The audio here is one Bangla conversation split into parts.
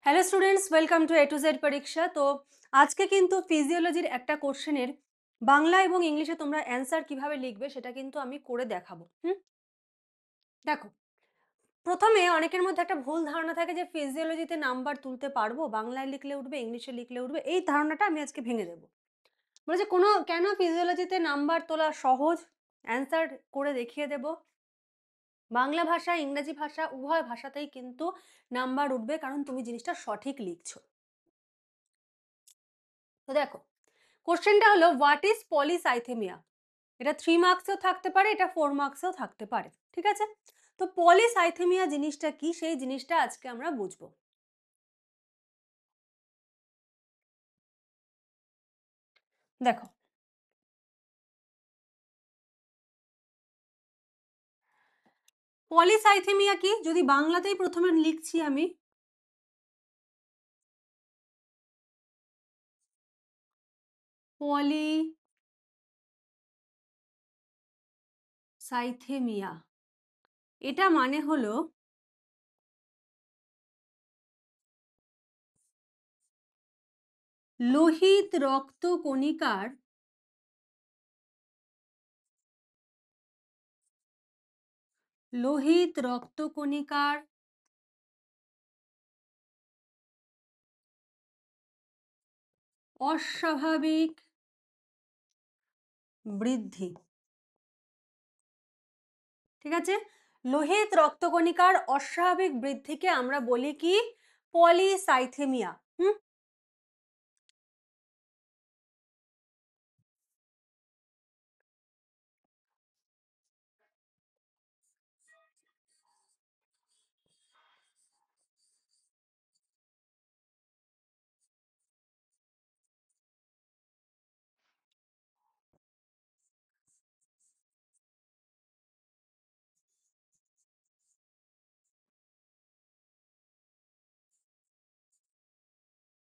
Hello students, welcome to A to Z পরীক্ষা। তো আজকে কিন্তু ফিজিওলজির একটা কোশ্চেনের বাংলা এবং ইংলিশে তোমরা অ্যান্সার কিভাবে লিখবে সেটা কিন্তু আমি করে দেখাবো। দেখো, প্রথমে অনেকের মধ্যে একটা ভুল ধারণা থাকে যে ফিজিওলজিতে নাম্বার তুলতে পারবো, বাংলায় লিখলে উঠবে, ইংলিশে লিখলে উঠবে। এই ধারণাটা আমি আজকে ভেঙে দেবো। বলেছে কেন ফিজিওলজিতে নাম্বার তোলা সহজ, অ্যান্সার করে দেখিয়ে দেব। বাংলা ভাষা, ইংরেজি ভাষা উভয় ভাষাতেই কিন্তু নাম্বার উঠবে, কারণ তুমি জিনিসটা সঠিক লিখছো। তো দেখো, কোশ্চেনটা হলো হোয়াট ইজ পলিসাইথেমিয়া। এটা 3 মার্কসেও থাকতে পারে, এটা 4 মার্কসেও থাকতে পারে, ঠিক আছে? তো পলিসাইথেমিয়া জিনিসটা কি, সেই জিনিসটা আজকে আমরা বুঝবো। দেখো, পলিসাইথেমিয়া কি, যদি বাংলাতেই প্রথমে লিখছি আমি, পলিসাইথেমিয়া, এটা মানে হলো লোহিত রক্তকণিকার অস্বাভাবিক বৃদ্ধি, ঠিক আছে? লোহিত রক্তকণিকার অস্বাভাবিক বৃদ্ধিকে আমরা বলি কি, পলিসাইথেমিয়া।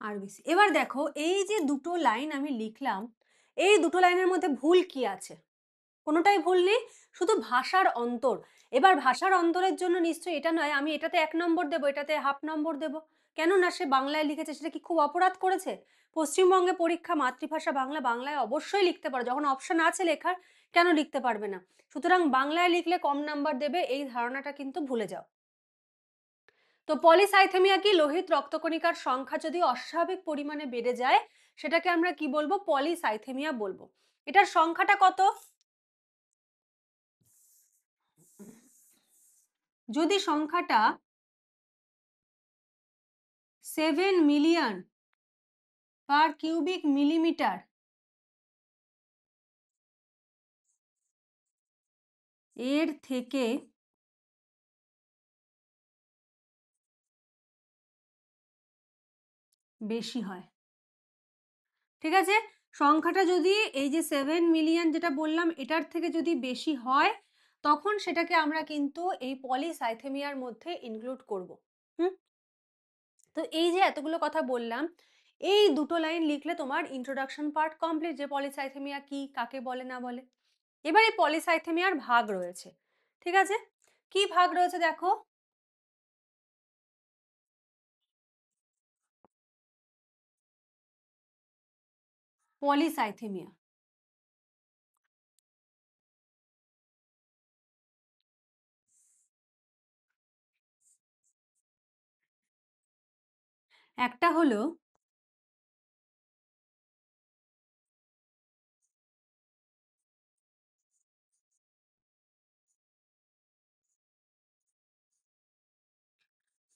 আর বেশি, এবার দেখো, এই যে দুটো লাইন আমি লিখলাম, এই দুটো লাইনের মধ্যে ভুল কি আছে? কোনোটাই ভুল নেই, শুধু ভাষার অন্তর। এবার ভাষার অন্তরের জন্য নিশ্চয়ই এটা নয় আমি এটাতে 1 নম্বর দেবো, এটাতে হাফ নম্বর দেবো। কেন না, সে বাংলায় লিখেছে, সেটা কি খুব অপরাধ করেছে? পশ্চিমবঙ্গে পরীক্ষা মাতৃভাষা বাংলা, বাংলায় অবশ্যই লিখতে পারো, যখন অপশন আছে লেখার, কেন লিখতে পারবে না? সুতরাং বাংলায় লিখলে কম নাম্বার দেবে, এই ধারণাটা কিন্তু ভুলে যাও। তো পলিসাইথেমিয়া কি, লোহিত রক্তকণিকার সংখ্যা যদি অস্বাভাবিক পরিমাণে বেড়ে যায়, সেটাকে আমরা কি বলবো, পলিসাইথেমিয়া বলবো। এটার সংখ্যাটা কত? যদি সংখ্যাটা 7 মিলিয়ন/কিউবিক মিলিমিটার এর থেকে বেশি হয়, ঠিক আছে? সংখ্যাটা যদি এই যে 7 মিলিয়ন যেটা বললাম, এটার থেকে যদি বেশি হয়, তখন সেটাকে আমরা কিন্তু এই পলিসাইথেমিয়ার মধ্যে ইনক্লুড করব। হুম তো এই যে এতগুলো কথা বললাম, এই দুটো লাইন লিখলে তোমার ইন্ট্রোডাকশন পার্ট কমপ্লিট, যে পলিসাইথেমিয়া কি, কাকে বলে না বলে। এবার এই পলিসাইথেমিয়ার ভাগ রয়েছে, ঠিক আছে? কি ভাগ রয়েছে দেখো, পলিসাইথেমিয়া একটা হলো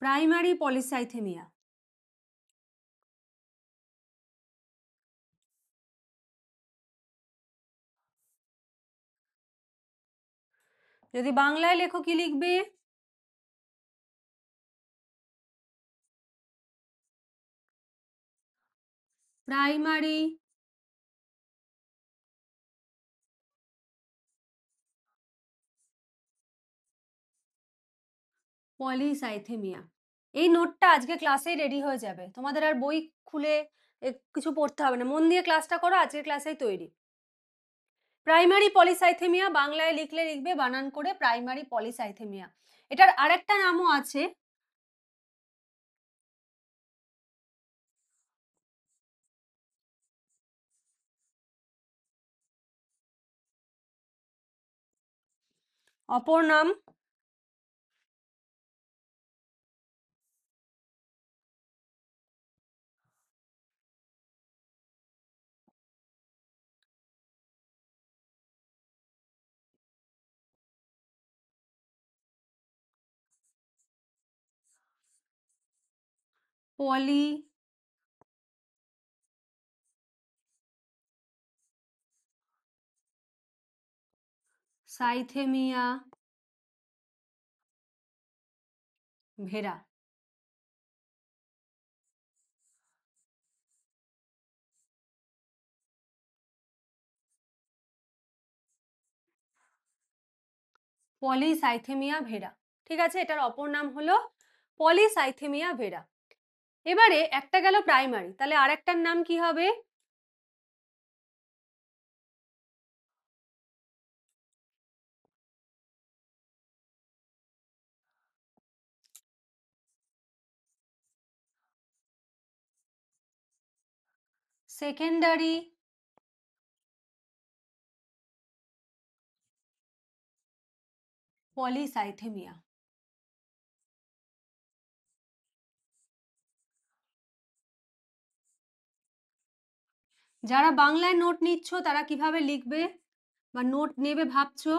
প্রাইমারি পলিসাইথেমিয়া। যদি বাংলায় লেখো কি লিখবে? Primary polycythemia. এই নোটটা আজকে ক্লাসেই রেডি হয়ে যাবে, তোমাদের আর বই খুলে কিছু পড়তে হবে না, মন দিয়ে ক্লাসটা করো, আজকের ক্লাসেই তৈরি। প্রাইমারি পলিসাইথেমিয়া বাংলায় লিখলে লিখবে বানান করে প্রাইমারি পলিসাইথেমিয়া। এটার আরেকটা নামও আছে, অপর নাম পলি সাইথেমিয়া ভেরা। পলিসাইথেমিয়া ভেরা, ঠিক আছে, এটার অপর নাম হলো পলিসাইথেমিয়া ভেরা। এবারে একটা গেল প্রাইমারি, তাহলে আরেকটার নাম কি হবে? Secondary polycythemia. যারা বাংলায় নোট নিচ্ছ তারা কিভাবে লিখবে বা নোট নেবে ভাবছো?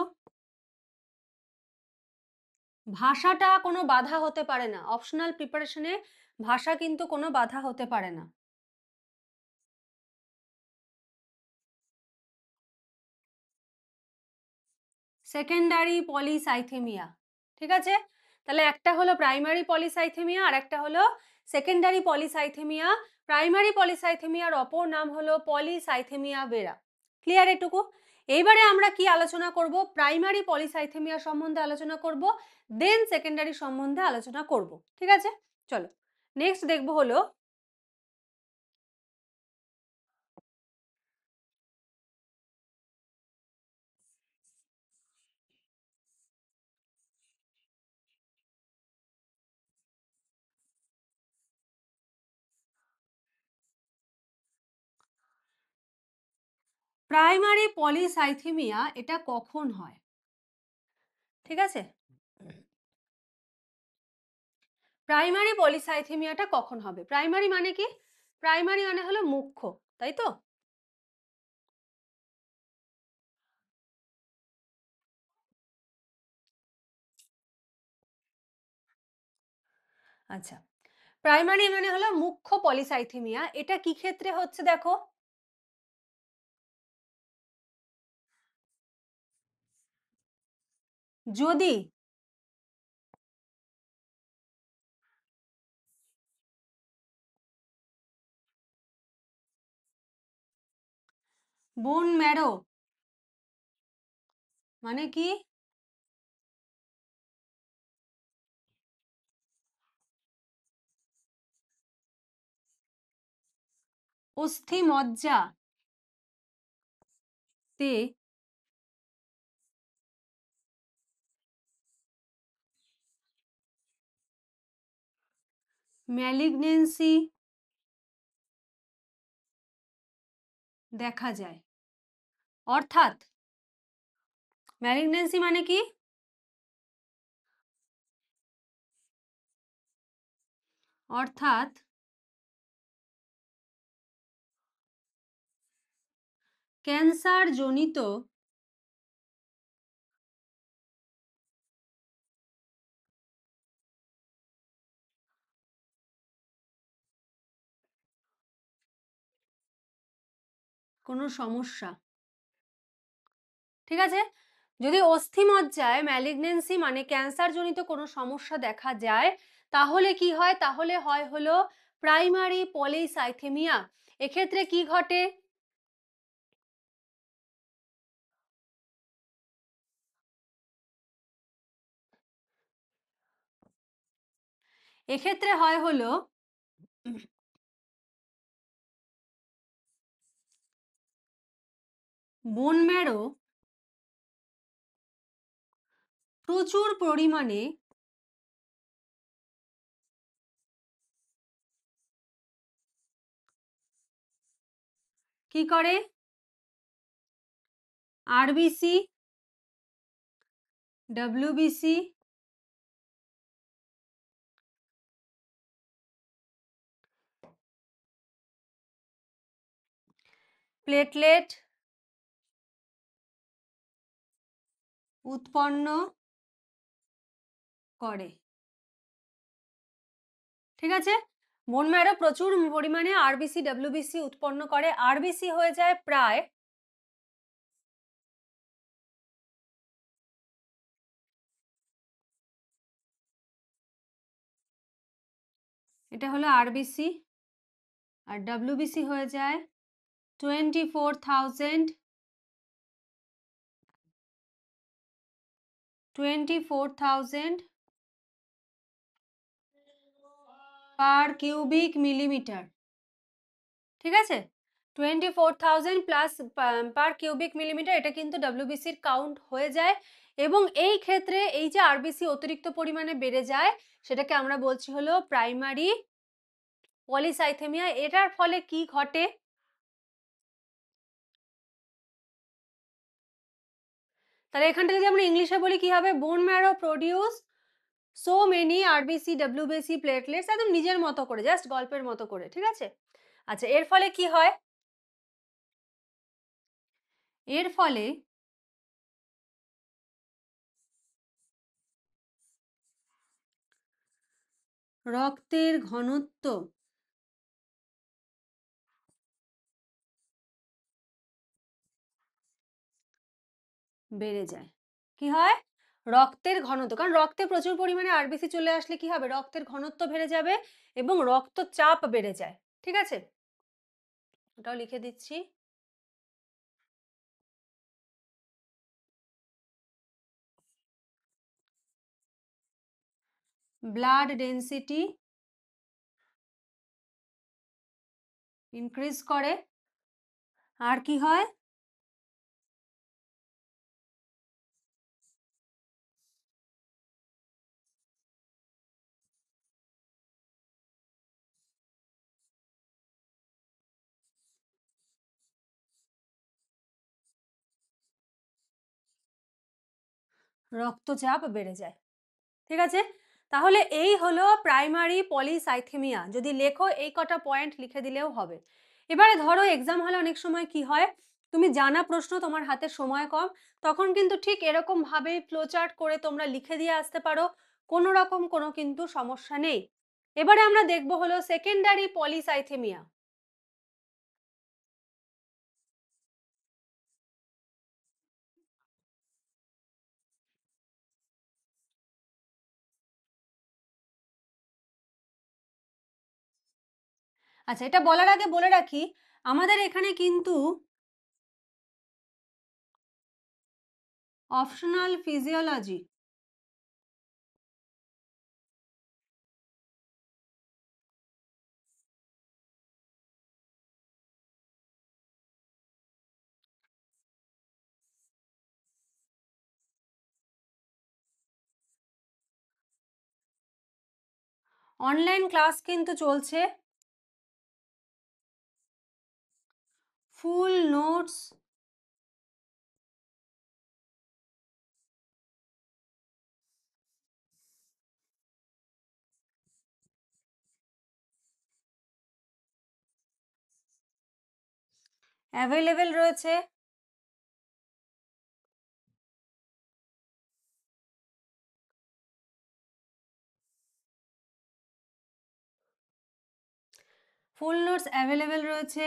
ভাষাটা কোনো বাধা হতে পারে না, অপশনাল প্রিপারেশনে ভাষা কিন্তু কোনো বাধা হতে পারে না। সেকেন্ডারি পলিসাইথেমিয়া, ঠিক আছে, তাহলে একটা হলো প্রাইমারি পলিসাইথেমিয়া আর একটা হলো সেকেন্ডারি পলিসাইথেমিয়া। প্রাইমারি পলিসাইথেমিয়ার অপর নাম হলো পলিসাইথেমিয়া বেরা। ক্লিয়ার এটুকু? এইবারে আমরা কি আলোচনা করব? প্রাইমারি পলিসাইথেমিয়া সম্বন্ধে আলোচনা করব, দেন সেকেন্ডারি সম্বন্ধে আলোচনা করব, ঠিক আছে? চলো নেক্সট দেখব হলো প্রাইমারি পলিসাইথেমিয়া এটা কখন হয়, ঠিক আছে? প্রাইমারি পলিসাইথেমিয়াটা কখন হবে? প্রাইমারি মানে কি? প্রাইমারি মানে হলো মুখ্য, তাই তো? আচ্ছা, প্রাইমারি মানে হলো মুখ্য পলিসাইথেমিয়া। এটা কি ক্ষেত্রে হচ্ছে দেখো, যদি বোন ম্যারো মানে কি? অস্থি মজ্জা তে ম্যালিগনেন্সি দেখা যায়। অর্থাৎ ম্যালিগনেন্সি মানে কি? অর্থাৎ ক্যান্সার জনিত কোনো সমস্যা, ঠিক আছে? যদি অস্থিমজ্জায় ম্যালিগনেন্সি মানে ক্যান্সার জনিত কোনো সমস্যা দেখা যায়, তাহলে কি হয়? তাহলে হয় হলো প্রাইমারি পলিসাইথেমিয়া। এক্ষেত্রে কি ঘটে? এক্ষেত্রে হয় হলো বোন ম্যারো প্রচুর পরিমাণে কি করে? আরবিসি ডব্লিউবিসি, প্লেটলেট উৎপন্ন করে। ঠিক আছে, বোন ম্যারো প্রচুর পরিমাণে আরবিসি ডব্লিউবিসি উৎপন্ন করে। আরবিসি হয়ে যায় প্রায় এটা হলো আরবিসি, আর ডব্লিউবিসি হয়ে যায় 24,000 পার কিউবিক মিলিমিটার। ঠিক আছে, 24,000 প্লাস পার কিউবিক মিলিমিটার, এটা কিন্তু ডব্লিউবিসির কাউন্ট হয়ে যায়। এবং এই ক্ষেত্রে এই যে আরবিসি অতিরিক্ত পরিমাণে বেড়ে যায়, সেটাকে আমরা বলছি হলো প্রাইমারি পলিসাইথেমিয়া। এটার ফলে কি ঘটে? তাহলে এখানটা যদি আমরা ইংলিশে বলি কি হবে? Bone marrow produce so many RBC WBC platelets, একদম নিজের মতো করে, জাস্ট গল্পের মতো করে। ঠিক আছে, আচ্ছা, এর ফলে কি হয়? এর ফলে রক্তের ঘনত্ব বেড়ে যায়। কি হয়? রক্তের ঘনত্ব, কারণ রক্তে প্রচুর পরিমাণে আরবিসি চলে আসলে কি হবে? রক্তের ঘনত্ব বেড়ে যাবে এবং রক্তচাপ বেড়ে যায়। ঠিক আছে, ওটাও লিখে দিচ্ছি। ব্লাড ডেন্সিটি ইনক্রিজ করে। আর কি হয়? রক্তচাপ বেড়ে যায়। ঠিক আছে, তাহলে এই হলো প্রাইমারি পলিসাইথেমিয়া। যদি লেখো এই কটা পয়েন্ট লিখে দিলেও হবে। এবারে ধরো এক্সাম হলে অনেক সময় কি হয়, তুমি জানা প্রশ্ন, তোমার হাতে সময় কম, তখন কিন্তু ঠিক এরকম ভাবে ফ্লোচার্ট করে তোমরা লিখে দিয়ে আসতে পারো, কোনো রকম কোনো কিন্তু সমস্যা নেই। এবারে আমরা দেখব হলো সেকেন্ডারি পলিসাইথেমিয়া। আচ্ছা, এটা বলার আগে বলে রাখি, আমাদের এখানে কিন্তু অপশনাল ফিজিওলজি অনলাইন ক্লাস কিন্তু চলছে। ফুল নোটস অ্যাভেলেবেল রয়েছে। ফুল নোটস অ্যাভেলেবেল রয়েছে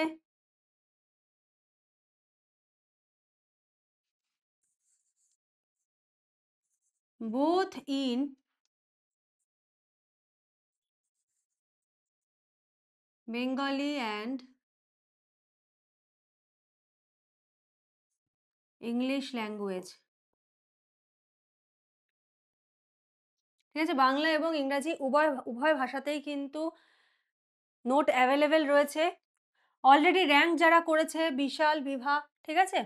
both in Bengali and English language। ঠিক আছে, বাংলা এবং ইংরাজি উভয় উভয় ভাষাতেই কিন্তু নোট অ্যাভেলেবেল রয়েছে। অলরেডি র্যাঙ্ক যারা করেছে, বিশাল, বিভা, ঠিক আছে।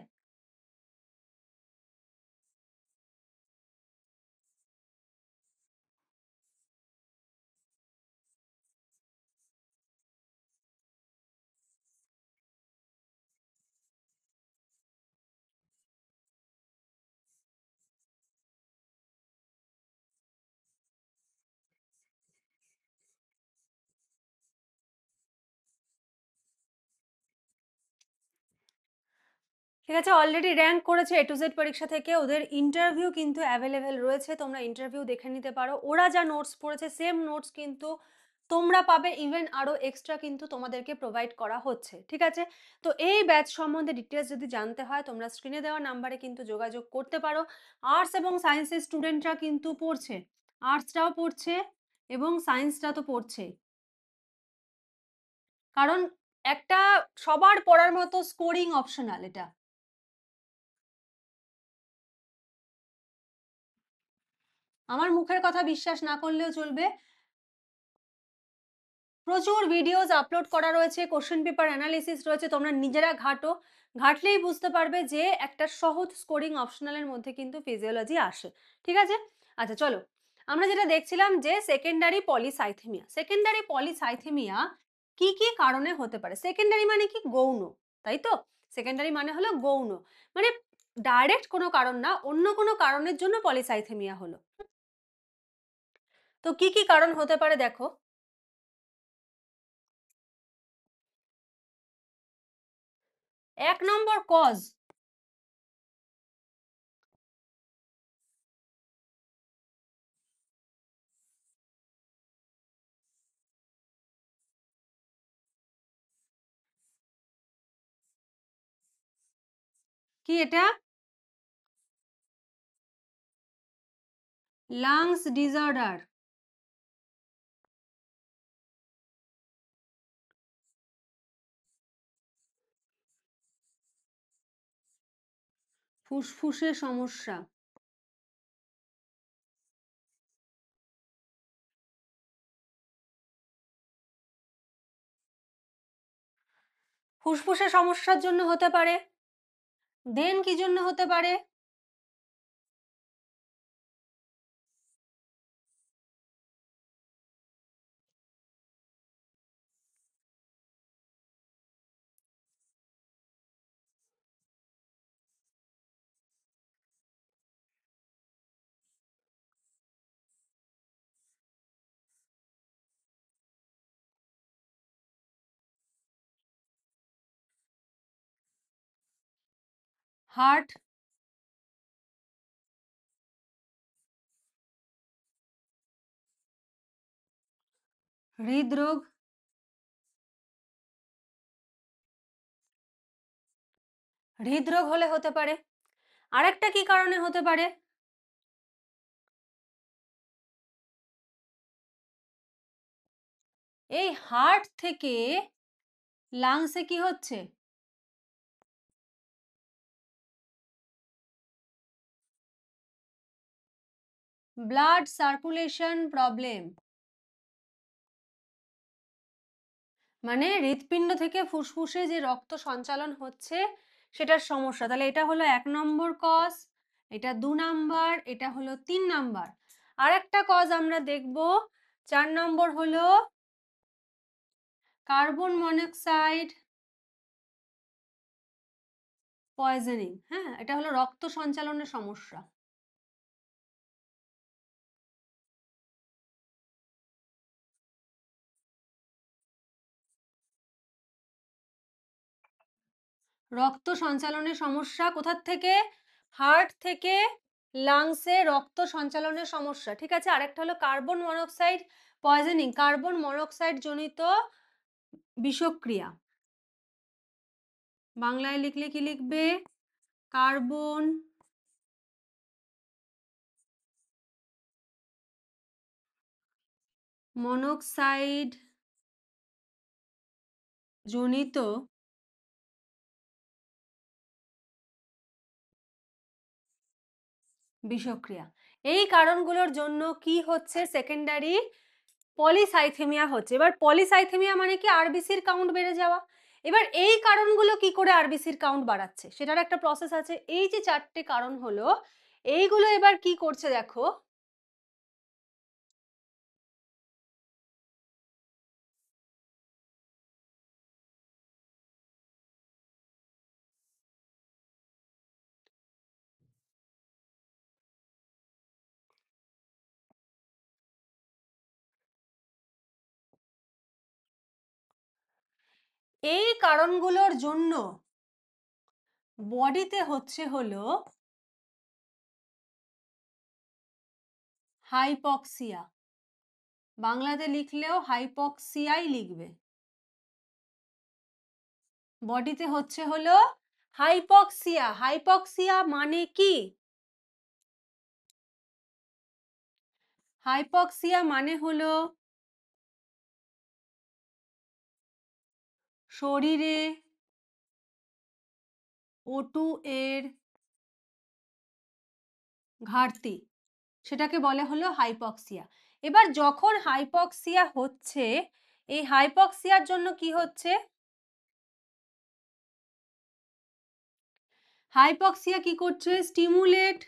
ঠিক আছে, অলরেডি র্যাঙ্ক করেছে A to Z পরীক্ষা থেকে। ওদের ইন্টারভিউ কিন্তু অ্যাভেলেবেল রয়েছে। তোমরা ইন্টারভিউ দেখে নিতে পারো। ওরা যা নোটস পড়েছে সেম নোটস কিন্তু তোমরা পাবে, ইভেন আরো এক্সট্রা কিন্তু তোমাদেরকে প্রোভাইড করা হচ্ছে। ঠিক আছে? তো এই ব্যাচ সম্বন্ধে ডিটেইলস যদি জানতে হয় তোমরা স্ক্রিনে দেওয়া নাম্বারে কিন্তু যোগাযোগ করতে পারো। আর্টস এবং সায়েন্সের স্টুডেন্টরা কিন্তু পড়ছে। আর্টসটাও পড়ছে এবং সায়েন্সটা তো পড়ছেই। কারণ একটা সবার পড়ার মতো স্কোরিং অপশনাল এটা। আমার মুখের কথা বিশ্বাস না করলেও চলবে। প্রচুর ভিডিওস আপলোড করা রয়েছে, কোশ্চেন পেপার অ্যানালিসিস রয়েছে, তোমরা নিজেরা ঘাটো। ঘাটলেই বুঝতে পারবে যে একটা সহজ স্কোরিং অপশনালের মধ্যে কিন্তু ফিজিওলজি আসে। ঠিক আছে? আচ্ছা চলো। আমরা যেটা দেখছিলাম যে সেকেন্ডারি পলিসাইথেমিয়া। সেকেন্ডারি পলিসাইথেমিয়া কি কি কারণে হতে পারে? সেকেন্ডারি মানে কি? গৌণ। তাই তো? সেকেন্ডারি মানে হলো গৌণ। মানে ডাইরেক্ট কোনো কারণ না, অন্য কোনো কারণের জন্য পলিসাইথেমিয়া হলো। তো কি কি কারণ হতে পারে দেখো। ১ নম্বর কজ। কি এটা? Lungs disorder. ফুসফুসে সমস্যা। ফুসফুসে সমস্যার জন্য হতে পারে। দেন কি জন্য হতে পারে? হার্ট। হৃদরোগ। হৃদরোগ হলে হতে পারে। আরেকটা কি কারণে হতে পারে? এই হার্ট থেকে লাংসে কি হচ্ছে? Blood circulation problem. মানে হৃৎপিণ্ড থেকে ফুসফুসে যে রক্ত সঞ্চালন হচ্ছে সেটার সমস্যা। তাহলে এটা হলো ১ নম্বর কজ, এটা ২ নাম্বার, এটা হলো ৩ নাম্বার। আরেকটা কজ আমরা দেখব। ৪ নম্বর হলো কার্বন মনোক্সাইড পয়জনিং। হ্যাঁ, এটা হলো রক্ত সঞ্চালনের সমস্যা। রক্ত সঞ্চালনের সমস্যা কোথার থেকে? হার্ট থেকে লাংসে রক্ত সঞ্চালনের সমস্যা। ঠিক আছে? আরেকটা হলো carbon monoxide poisoning, carbon monoxide জনিত বিষক্রিয়া। বাংলায় লিখলে কি লিখবে? কার্বন মনোক্সাইড জনিত বিষক্রিয়া। এই কারণগুলোর জন্য কি হচ্ছে? সেকেন্ডারি পলিসাইথেমিয়া হচ্ছে। এবার পলিসাইথেমিয়া মানে কি? আরবিসির কাউন্ট বেড়ে যাওয়া। এবার এই কারণগুলো কি করে আরবিসির কাউন্ট বাড়াচ্ছে সেটার একটা প্রসেস আছে। এই যে ৪টে কারণ হলো, এইগুলো এবার কি করছে দেখো। এই কারণগুলোর জন্য বডিতে হচ্ছে হলো হাইপক্সিয়া। বাংলাতে লিখলেও হাইপক্সিয়াই লিখবে। বডিতে হচ্ছে হলো হাইপক্সিয়া। হাইপক্সিয়া মানে কি? হাইপক্সিয়া মানে হলো শরীরে O2 এর ঘাটতি, সেটাকে বলে হলো হাইপক্সিয়া। এবার যখন হাইপক্সিয়া হচ্ছে, এই হাইপক্সিয়ার জন্য কি হচ্ছে? হাইপক্সিয়া কি করছে? স্টিমুলেট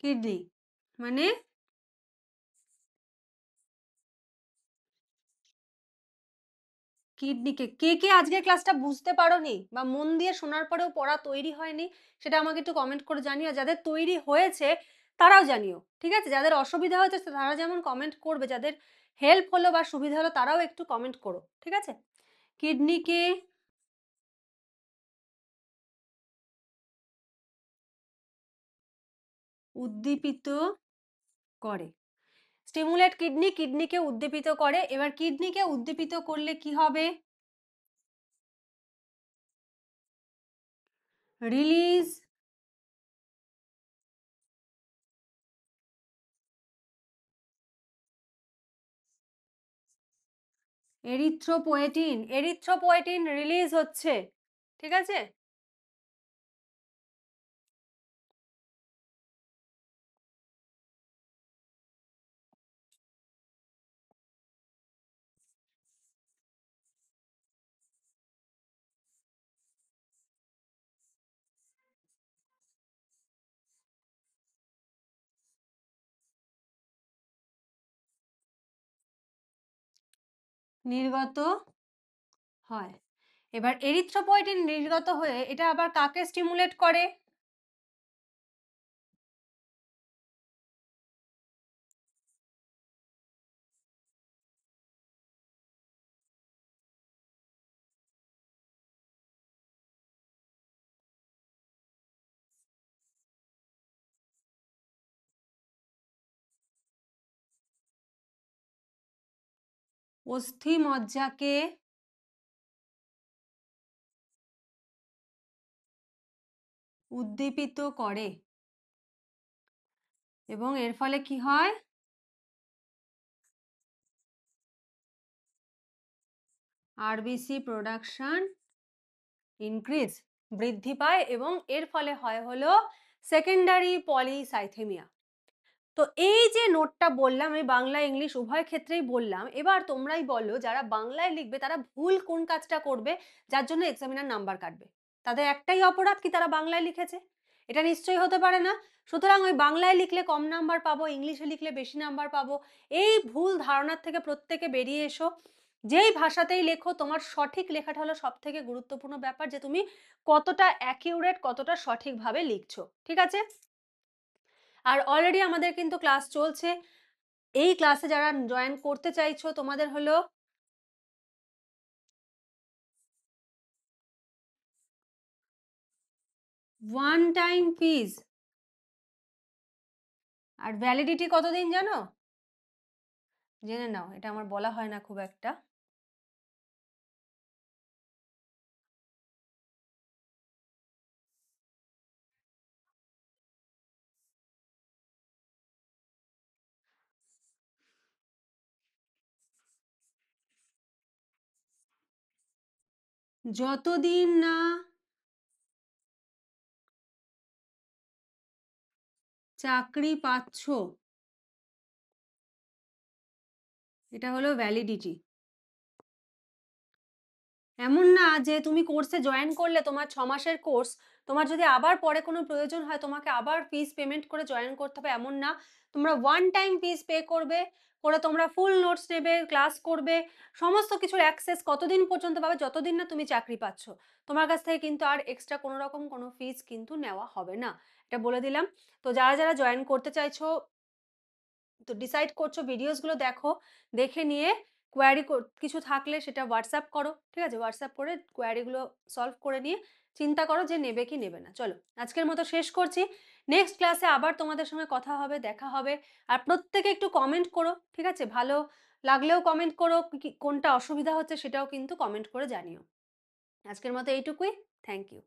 কিডনি, মানে কিডনিকে। কে কে আজকের ক্লাসটা বুঝতে পারোনি বা মন দিয়ে শোনার পরেও পড়া তৈরি হয়নি, সেটা আমাকে একটু কমেন্ট করে জানিও। যাদের তৈরি হয়েছে তারাও জানিও, ঠিক আছে? যাদের অসুবিধা হয়েছে তারা যেমন কমেন্ট করবে, যাদের হেল্প হলো বা সুবিধা হলো তারাও একটু কমেন্ট করো, ঠিক আছে? কিডনিকে উদ্দীপিত করে। স্টিমুলেট কিডনি, কিডনিকে উদ্দীপিত করে। এবার কিডনিকে উদ্দীপিত করলে কি হবে? Release erythropoietin. এরিথ্রোপোয়েটিন রিলিজ হচ্ছে, ঠিক আছে? নির্গত হয়। এবার এরিথ্রোপয়েটিন নির্গত হয়ে এটা আবার কাকে স্টিমুলেট করে? অস্থিমজ্জাকে উদ্দীপিত করে এবং এর ফলে কি হয়? আরবিসি প্রোডাকশন ইনক্রিজ, বৃদ্ধি পায় এবং এর ফলে হয় হলো সেকেন্ডারি পলিসাইথেমিয়া। তো এই যে নোটটা বললাম, আমি বাংলা ইংলিশ উভয় ক্ষেত্রেই বললাম। এবার তোমরাই বলো যারা বাংলায় লিখবে তারা ভুল কোন কাজটা করবে যার জন্য এক্সামিনার নাম্বার কাটবে? তাদের একটাই অপরাধ কি তারা বাংলায় লিখেছে? এটা নিশ্চয়ই হতে পারে না। সুতরাং ওই বাংলায় লিখলে কম নাম্বার পাবো, ইংলিশে লিখলে বেশি নাম্বার পাবো, এই ভুল ধারণার থেকে প্রত্যেকে বেরিয়ে এসো। যেই ভাষাতেই লেখো তোমার সঠিক লেখাটা হলো সব থেকে গুরুত্বপূর্ণ ব্যাপার, যে তুমি কতটা অ্যাকিউরেট, কতটা সঠিকভাবে লিখছো, ঠিক আছে? আর অলরেডি আমাদের কিন্তু ক্লাস চলছে। এই ক্লাসে যারা জয়েন করতে চাইছো তোমাদের হলো ওয়ান টাইম ফিজ। আর ভ্যালিডিটি কতদিন জানো? জেনে নাও, এটা আমার বলা হয় না খুব একটা। যতদিন না চাকরি পাচ্ছ, এটা হলো ভ্যালিডিটি। এমন না যে তুমি কোর্সে জয়েন করলে, তোমার 6 মাসের কোর্স, তোমার যদি আবার পরে কোনো প্রয়োজন হয় তোমাকে আবার ফিস পেমেন্ট করে জয়েন করতে হবে, এমন না। তোমরা ওয়ান টাইম ফিস পে করবে, করে তোমরা ফুল নোটস নেবে, ক্লাস করবে, সমস্ত কিছুর অ্যাক্সেস কতদিন পর্যন্ত পাবে? যতদিন না তুমি চাকরি পাচ্ছ। তোমার কাছ থেকে কিন্তু আর এক্সট্রা কোনো রকম কোনো ফিস কিন্তু নেওয়া হবে না, এটা বলে দিলাম। তো যারা যারা জয়েন করতে চাইছো তো ডিসাইড করছো ভিডিওসগুলো দেখো, দেখে নিয়ে কোয়েরি কিছু থাকলে সেটা হোয়াটসঅ্যাপ করো। ঠিক আছে? হোয়াটসঅ্যাপ করে কোয়েরিগুলো সলভ করে নিয়ে চিন্তা করো যে নেবে কি নেবে না। চলো আজকের মতো শেষ করছি। নেক্সট ক্লাসে আবার তোমাদের সঙ্গে কথা হবে, দেখা হবে। আর প্রত্যেকে একটু কমেন্ট করো। ঠিক আছে? ভালো লাগলেও কমেন্ট করো, কোনটা অসুবিধা হচ্ছে সেটাও কিন্তু কমেন্ট করে জানিও। আজকের মতো এইটুকুই। Thank you.